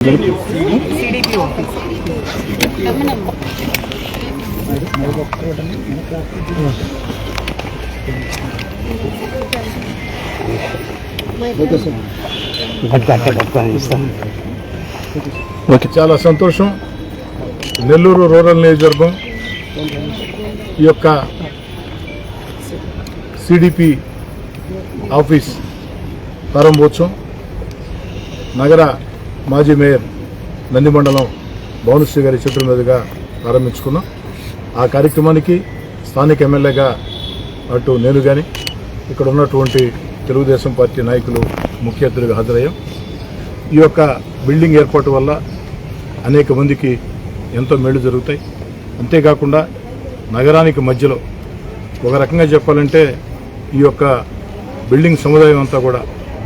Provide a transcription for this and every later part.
CDP office. చాలా సంతోషం. Nellore rural నియోజకవర్గం ఈ యొక్క సిడిపి ఆఫీస్ ప్రారంభోత్సవం నగర మాజీ మేయర్ నందిమండలం భువనశ్రీ గారి చేతుల మీదుగా ప్రారంభించుకున్నాం. ఆ కార్యక్రమానికి స్థానిక ఎమ్మెల్యేగా అటు నేను కానీ ఇక్కడ ఉన్నటువంటి తెలుగుదేశం పార్టీ నాయకులు ముఖ్య అతిథులుగా హాజరయ్యాం. ఈ యొక్క బిల్డింగ్ ఏర్పాటు వల్ల అనేక మందికి ఎంతో మేలు జరుగుతాయి. అంతేకాకుండా నగరానికి మధ్యలో ఒక రకంగా చెప్పాలంటే ఈ యొక్క బిల్డింగ్ సముదాయం అంతా కూడా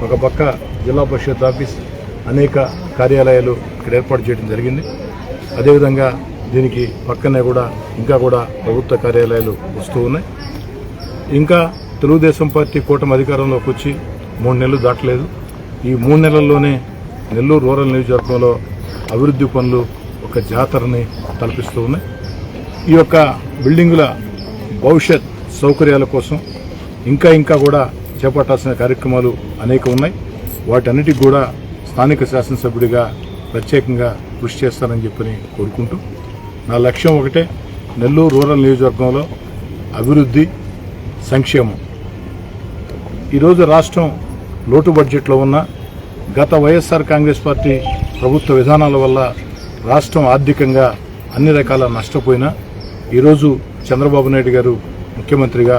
ఒక పక్క జిల్లా పరిషత్ ఆఫీస్, అనేక కార్యాలయాలు ఇక్కడ ఏర్పాటు చేయడం జరిగింది. అదేవిధంగా దీనికి పక్కనే కూడా ఇంకా కూడా ప్రభుత్వ కార్యాలయాలు వస్తూ ఉన్నాయి. ఇంకా తెలుగుదేశం పార్టీ కూటమి అధికారంలోకి వచ్చి 3 నెలలు దాటలేదు. ఈ 3 నెలల్లోనే నెల్లూరు రూరల్ నియోజకవర్గంలో అభివృద్ధి పనులు ఒక జాతరని తలపిస్తూ ఉన్నాయి. ఈ యొక్క బిల్డింగుల భవిష్యత్ సౌకర్యాల కోసం ఇంకా కూడా చేపట్టాల్సిన కార్యక్రమాలు అనేక ఉన్నాయి. వాటన్నిటికి కూడా స్థానిక శాసనసభ్యుడిగా ప్రత్యేకంగా కృషి చేస్తానని చెప్పని కోరుకుంటూ, నా లక్ష్యం ఒకటే, నెల్లూరు రూరల్ నియోజకవర్గంలో అభివృద్ధి, సంక్షేమం. ఈరోజు రాష్ట్రం లోటు బడ్జెట్లో ఉన్న గత వైఎస్ఆర్ కాంగ్రెస్ పార్టీ ప్రభుత్వ విధానాల వల్ల రాష్ట్రం ఆర్థికంగా అన్ని రకాల నష్టపోయినా ఈరోజు చంద్రబాబు నాయుడు గారు ముఖ్యమంత్రిగా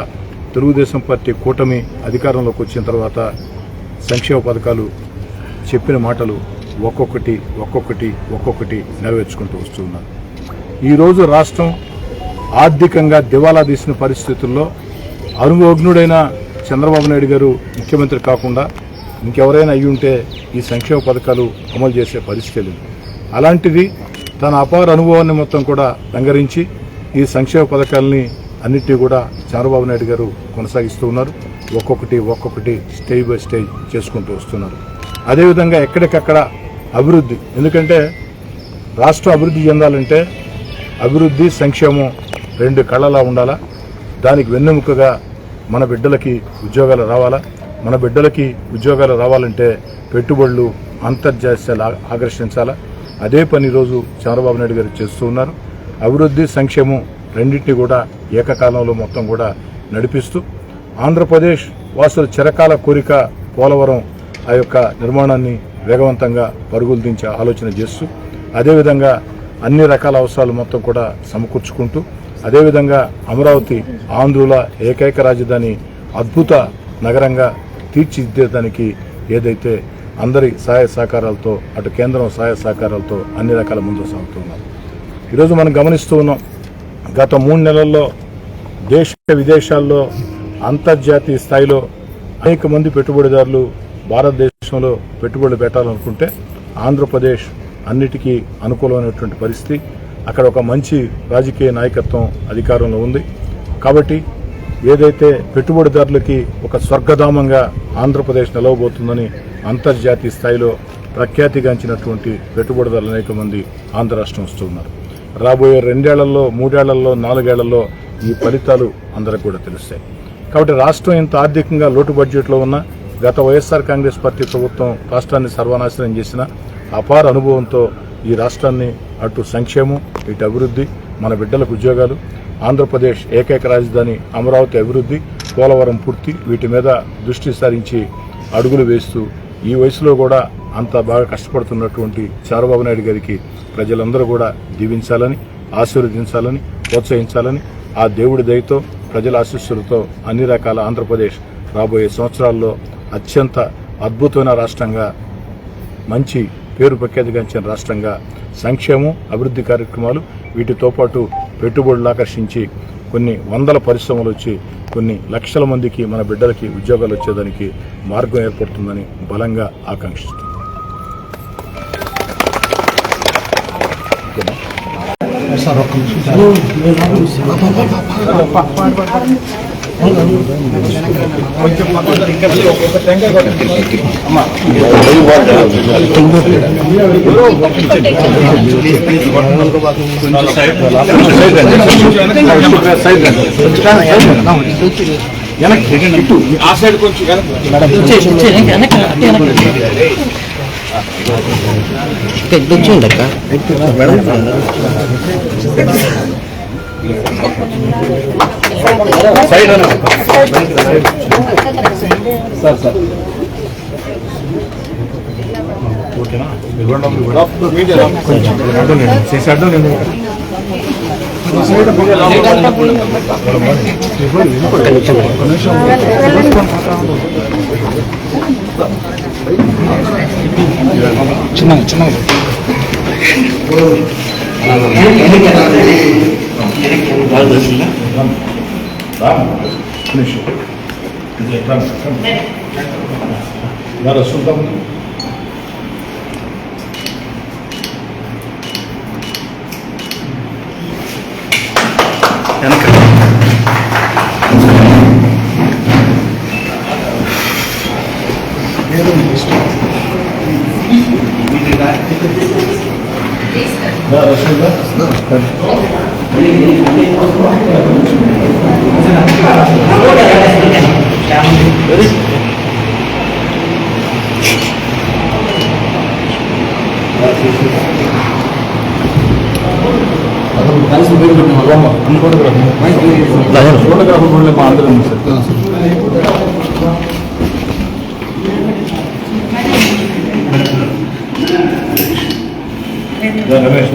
తెలుగుదేశం పార్టీ కూటమి అధికారంలోకి వచ్చిన తర్వాత సంక్షేమ పథకాలు చెప్పిన మాటలు ఒక్కొక్కటి నెరవేర్చుకుంటూ వస్తున్నారు. ఈరోజు రాష్ట్రం ఆర్థికంగా దివాలా తీసిన పరిస్థితుల్లో అనుభవజ్ఞుడైన చంద్రబాబు నాయుడు గారు ముఖ్యమంత్రి కాకుండా ఇంకెవరైనా అయ్యి ఉంటే ఈ సంక్షేమ పథకాలు అమలు చేసే పరిస్థితి లేదు. అలాంటిది తన అపార అనుభవాన్ని మొత్తం కూడా రంగరించి ఈ సంక్షేమ పథకాలని అన్నింటినీ కూడా చంద్రబాబు నాయుడు గారు కొనసాగిస్తూ ఉన్నారు. ఒక్కొక్కటి స్టేజ్ బై స్టేజ్ చేసుకుంటూ వస్తున్నారు. అదేవిధంగా ఎక్కడికక్కడ అభివృద్ధి, ఎందుకంటే రాష్ట్రం అభివృద్ధి చెందాలంటే అభివృద్ధి, సంక్షేమం 2 కళ్ళలా ఉండాలా. దానికి వెన్నెముకగా మన బిడ్డలకి ఉద్యోగాలు రావాలా. మన బిడ్డలకి ఉద్యోగాలు రావాలంటే పెట్టుబడులు అంతర్జాతీయాలు ఆకర్షించాలా. అదే పని ఈరోజు చంద్రబాబు నాయుడు గారు చేస్తూ ఉన్నారు. అభివృద్ధి, సంక్షేమం రెండింటినీ కూడా ఏకకాలంలో మొత్తం కూడా నడిపిస్తూ ఆంధ్రప్రదేశ్ వాసుల చిరకాల కోరిక పోలవరం ఆ యొక్క నిర్మాణాన్ని వేగవంతంగా పరుగులు దించే ఆలోచన చేస్తూ, అదేవిధంగా అన్ని రకాల అవసరాలు మొత్తం కూడా సమకూర్చుకుంటూ, అదేవిధంగా అమరావతి ఆంధ్రుల ఏకైక రాజధాని అద్భుత నగరంగా తీర్చిదిద్దేదానికి ఏదైతే అందరి సహాయ సహకారాలతో, అటు కేంద్రం సహాయ సహకారాలతో అన్ని రకాల ముందుకు సాగుతున్నారు. ఈరోజు మనం గమనిస్తూ ఉన్నాం, గత 3 నెలల్లో దేశ విదేశాల్లో అంతర్జాతీయ స్థాయిలో అనేక మంది పెట్టుబడిదారులు భారతదేశంలో పెట్టుబడులు పెట్టాలనుకుంటే ఆంధ్రప్రదేశ్ అన్నిటికీ అనుకూలమైనటువంటి పరిస్థితి. అక్కడ ఒక మంచి రాజకీయ నాయకత్వం అధికారంలో ఉంది. కాబట్టి ఏదైతే పెట్టుబడిదారులకి ఒక స్వర్గధామంగా ఆంధ్రప్రదేశ్ నిలవబోతుందని అంతర్జాతీయ స్థాయిలో ప్రఖ్యాతిగాంచినటువంటి పెట్టుబడిదారులు అనేక మంది ఆంధ్ర రాష్ట్రం వస్తున్నారు. రాబోయే 2 ఏళ్లలో, 3 ఏళ్లలో, 4 ఏళ్లలో ఈ ఫలితాలు అందరికి కూడా తెలుస్తాయి. కాబట్టి రాష్ట్రం ఇంత ఆర్థికంగా లోటు బడ్జెట్లో ఉన్న గత వైఎస్ఆర్ కాంగ్రెస్ పార్టీ ప్రభుత్వం రాష్ట్రాన్ని సర్వనాశనం చేసిన అపార అనుభవంతో ఈ రాష్ట్రాన్ని అటు సంక్షేమం, ఇటు అభివృద్ధి, మన బిడ్డలకు ఉద్యోగాలు, ఆంధ్రప్రదేశ్ ఏకైక రాజధాని అమరావతి అభివృద్ధి, పోలవరం పూర్తి, వీటి మీద దృష్టి సారించి అడుగులు వేస్తూ ఈ వయసులో కూడా అంత బాగా కష్టపడుతున్నటువంటి చంద్రబాబు నాయుడు గారికి ప్రజలందరూ కూడా దీవించాలని, ఆశీర్వదించాలని, ప్రోత్సహించాలని, ఆ దేవుడి దయతో, ప్రజల ఆశీస్సులతో అన్ని రకాల ఆంధ్రప్రదేశ్ రాబోయే సంవత్సరాల్లో అత్యంత అద్భుతమైన రాష్ట్రంగా, మంచి పేరు ప్రఖ్యాతిగాంచిన రాష్ట్రంగా సంక్షేమం, అభివృద్ధి కార్యక్రమాలు, వీటితో పాటు పెట్టుబడులు ఆకర్షించి కొన్ని వందల పరిశ్రమలు వచ్చి కొన్ని లక్షల మందికి, మన బిడ్డలకి ఉద్యోగాలు వచ్చేదానికి మార్గం ఏర్పడుతుందని బలంగా ఆకాంక్షిస్తున్నాను. సార్ ఒక్క నిమిషం. ఆ సైడ్ కొంచెం వచ్చిందక్క సైడ్ సార్ సార్ ఓకేనా చేసి అడ్డం నేను చిన్నగా చిన్నగా చూద్దాం ఫోటోగ్రాఫర్ కూడా మా అందరం రమేష్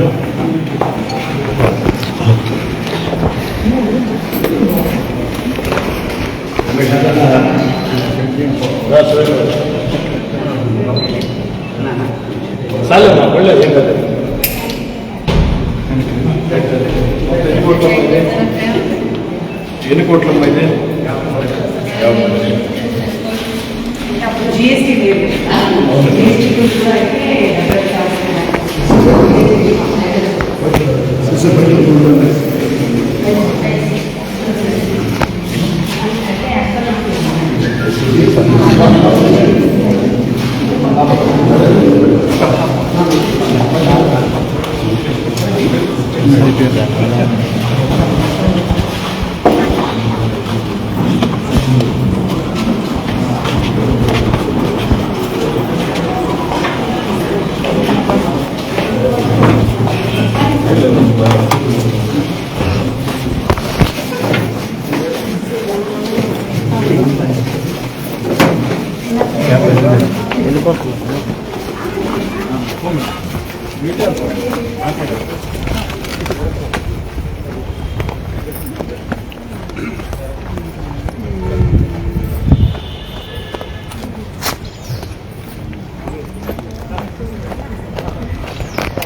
చాలమ్మా వెళ్ళలేదు ఏం కదా ఎన్ని కోట్ల అయితే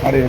अरे